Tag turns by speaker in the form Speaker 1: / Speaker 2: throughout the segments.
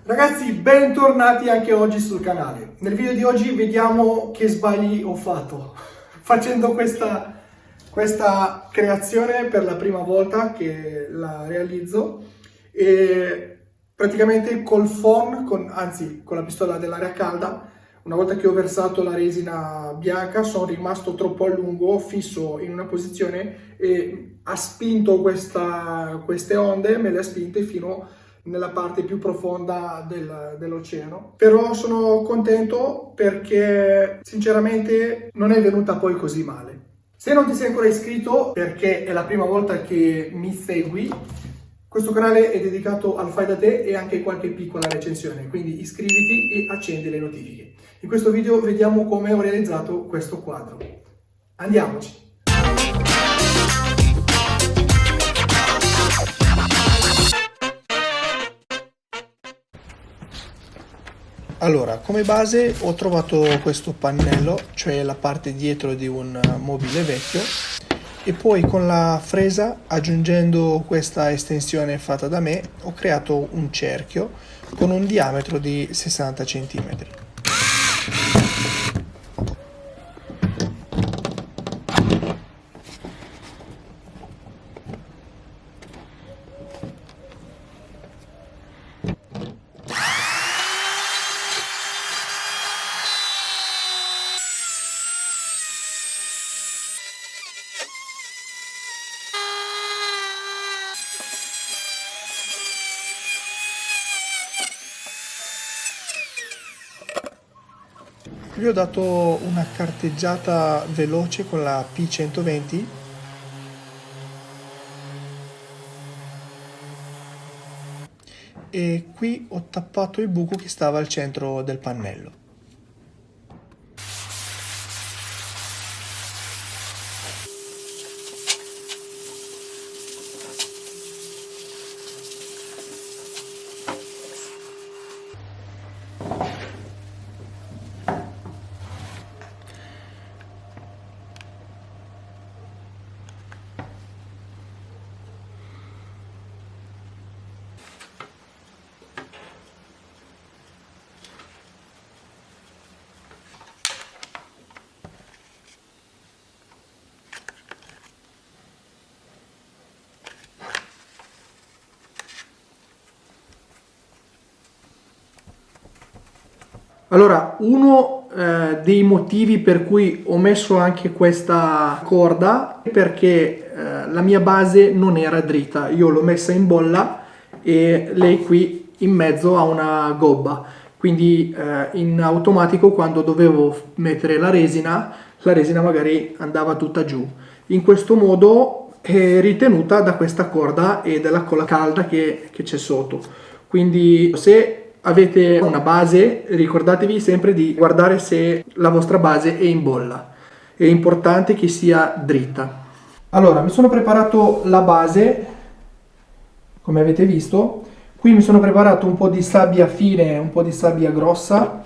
Speaker 1: Ragazzi, bentornati anche oggi sul canale. Nel video di oggi vediamo che sbagli ho fatto facendo questa creazione per la prima volta che la realizzo, e praticamente col phon, con la pistola dell'aria calda. Una volta che ho versato la resina bianca sono rimasto troppo a lungo fisso in una posizione e ha spinto queste onde, me le ha spinte fino nella parte più profonda dell'oceano. Però sono contento perché sinceramente non è venuta poi così male. Se non ti sei ancora iscritto, perché è la prima volta che mi segui, questo canale è dedicato al fai da te e anche qualche piccola recensione, quindi iscriviti e accendi le notifiche. In questo video vediamo come ho realizzato questo quadro. Andiamoci! Allora, come base ho trovato questo pannello, cioè la parte dietro di un mobile vecchio, e poi con la fresa, aggiungendo questa estensione fatta da me, ho creato un cerchio con un diametro di 60 cm. Qui ho dato una carteggiata veloce con la P120 e qui ho tappato il buco che stava al centro del pannello. Allora, uno dei motivi per cui ho messo anche questa corda è perché la mia base non era dritta. Io l'ho messa in bolla e lei qui in mezzo ha una gobba. Quindi in automatico, quando dovevo mettere la resina magari andava tutta giù. In questo modo è ritenuta da questa corda e dalla colla calda che c'è sotto. Quindi se avete una base, ricordatevi sempre di guardare se la vostra base è in bolla. È importante che sia dritta. Allora, mi sono preparato la base, come avete visto. Qui mi sono preparato un po' di sabbia fine, un po' di sabbia grossa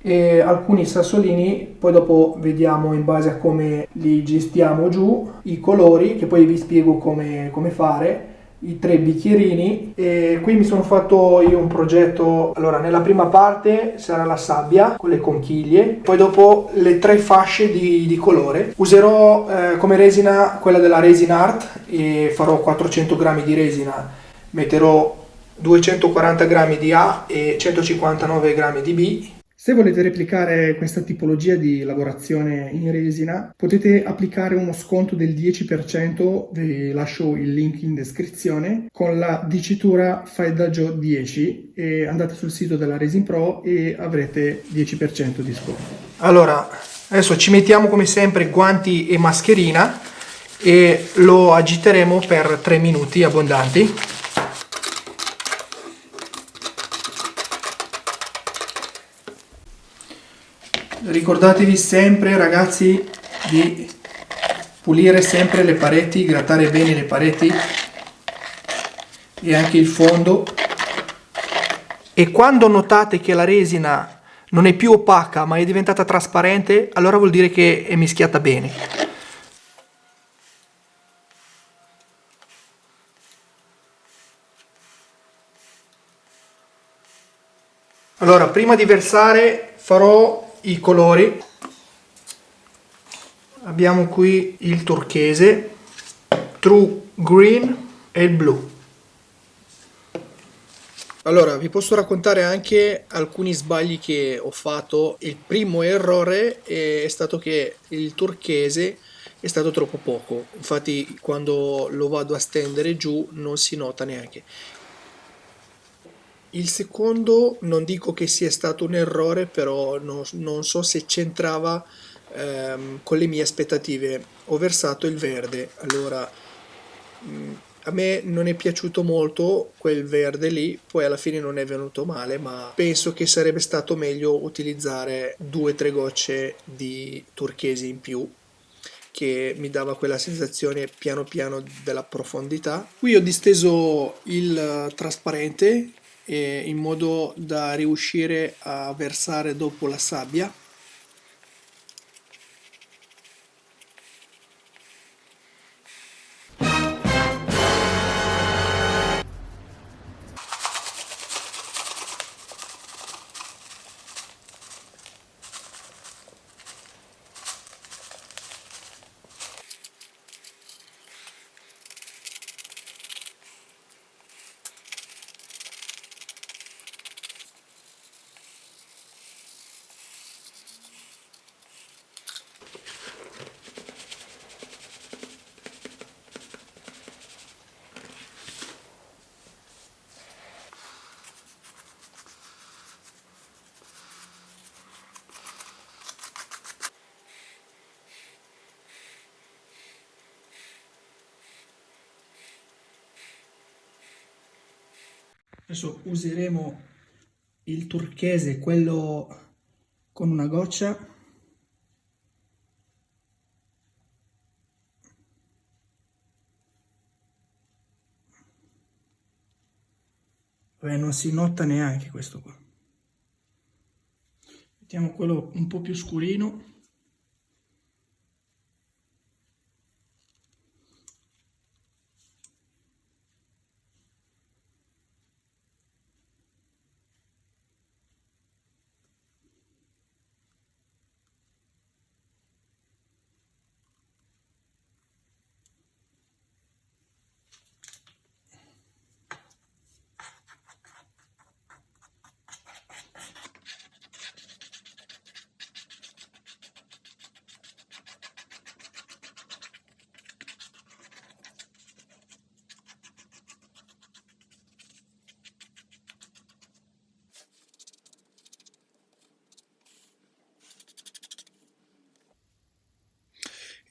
Speaker 1: e alcuni sassolini. Poi dopo vediamo in base a come li gestiamo giù i colori, che poi vi spiego come fare. I 3 bicchierini, e qui mi sono fatto io un progetto. Allora, nella prima parte sarà la sabbia con le conchiglie, poi dopo le 3 fasce di colore. Userò come resina quella della Resin Art e farò 400 grammi di resina, metterò 240 grammi di A e 159 grammi di B. Se volete replicare questa tipologia di lavorazione in resina, potete applicare uno sconto del 10%, vi lascio il link in descrizione, con la dicitura FAIDAGIO 10, e andate sul sito della Resin Pro e avrete 10% di sconto. Allora, adesso ci mettiamo come sempre guanti e mascherina e lo agiteremo per 3 minuti abbondanti. Ricordatevi sempre, ragazzi, di pulire sempre le pareti, grattare bene le pareti e anche il fondo. E quando notate che la resina non è più opaca ma è diventata trasparente, allora vuol dire che è mischiata bene. Allora, prima di versare farò i colori. Abbiamo qui il turchese, true green e il blu. Allora, vi posso raccontare anche alcuni sbagli che ho fatto. Il primo errore è stato che il turchese è stato troppo poco. Infatti, quando lo vado a stendere giù non si nota neanche. Il secondo non dico che sia stato un errore, però non so se c'entrava con le mie aspettative. Ho versato il verde, allora a me non è piaciuto molto quel verde lì, poi alla fine non è venuto male, ma penso che sarebbe stato meglio utilizzare 2 o 3 gocce di turchese in più che mi dava quella sensazione piano piano della profondità. Qui ho disteso il trasparente in modo da riuscire a versare dopo la sabbia. Adesso useremo il turchese, quello con una goccia. Beh, non si nota neanche questo qua. Mettiamo quello un po' più scurino.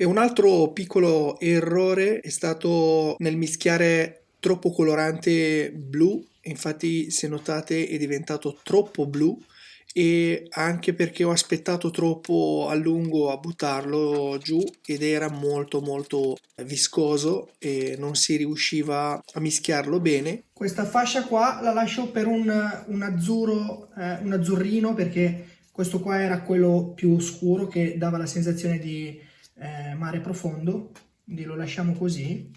Speaker 1: E un altro piccolo errore è stato nel mischiare troppo colorante blu, infatti se notate è diventato troppo blu e anche perché ho aspettato troppo a lungo a buttarlo giù ed era molto molto viscoso e non si riusciva a mischiarlo bene. Questa fascia qua la lascio per un azzurro, un azzurrino perché questo qua era quello più scuro che dava la sensazione di mare profondo, quindi lo lasciamo così.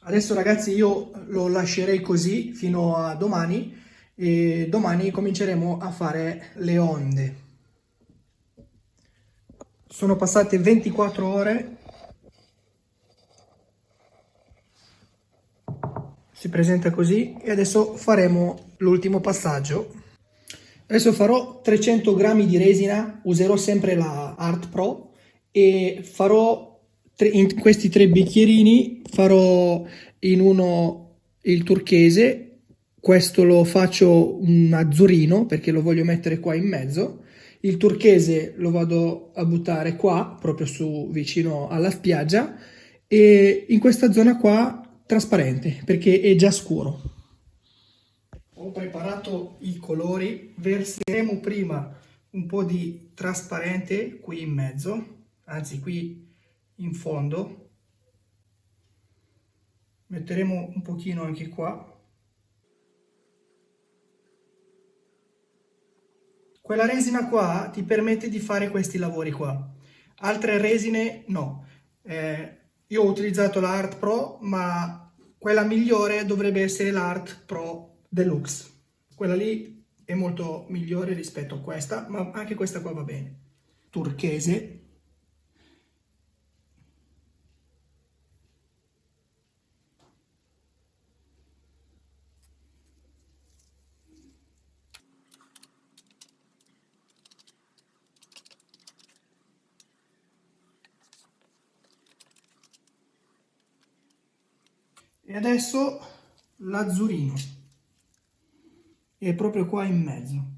Speaker 1: Adesso ragazzi io lo lascerei così fino a domani e domani cominceremo a fare le onde. Sono passate 24 ore, si presenta così e adesso faremo l'ultimo passaggio. Adesso farò 300 grammi di resina, userò sempre la Art Pro e farò in questi 3 bicchierini, farò in uno il turchese, questo lo faccio un azzurrino perché lo voglio mettere qua in mezzo, il turchese lo vado a buttare qua, proprio su vicino alla spiaggia e in questa zona qua trasparente perché è già scuro. Ho preparato i colori, verseremo prima un po' di trasparente qui in mezzo, anzi qui in fondo, metteremo un pochino anche qua. Quella resina qua ti permette di fare questi lavori qua, altre resine no. Io ho utilizzato la Art Pro, ma quella migliore dovrebbe essere l'Art Pro Deluxe. Quella lì è molto migliore rispetto a questa, ma anche questa qua va bene. Turchese. E adesso l'azzurino. È proprio qua in mezzo.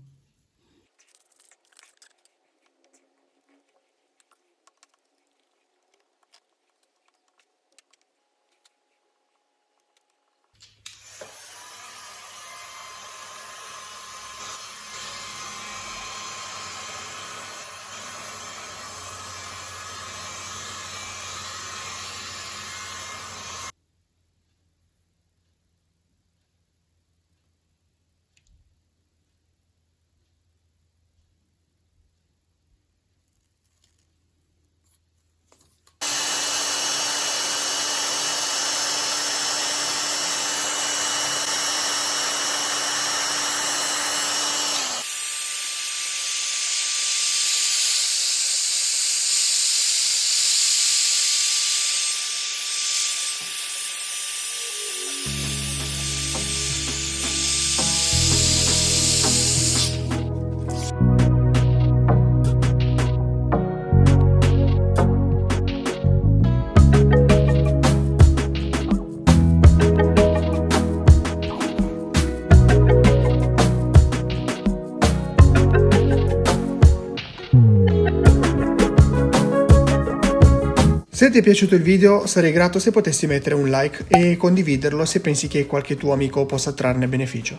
Speaker 1: Se ti è piaciuto il video sarei grato se potessi mettere un like e condividerlo se pensi che qualche tuo amico possa trarne beneficio.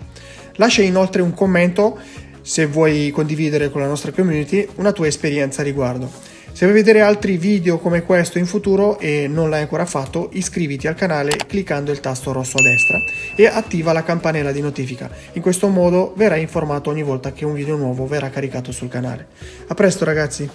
Speaker 1: Lascia inoltre un commento se vuoi condividere con la nostra community una tua esperienza a riguardo. Se vuoi vedere altri video come questo in futuro e non l'hai ancora fatto, iscriviti al canale cliccando il tasto rosso a destra e attiva la campanella di notifica. In questo modo verrai informato ogni volta che un video nuovo verrà caricato sul canale. A presto ragazzi!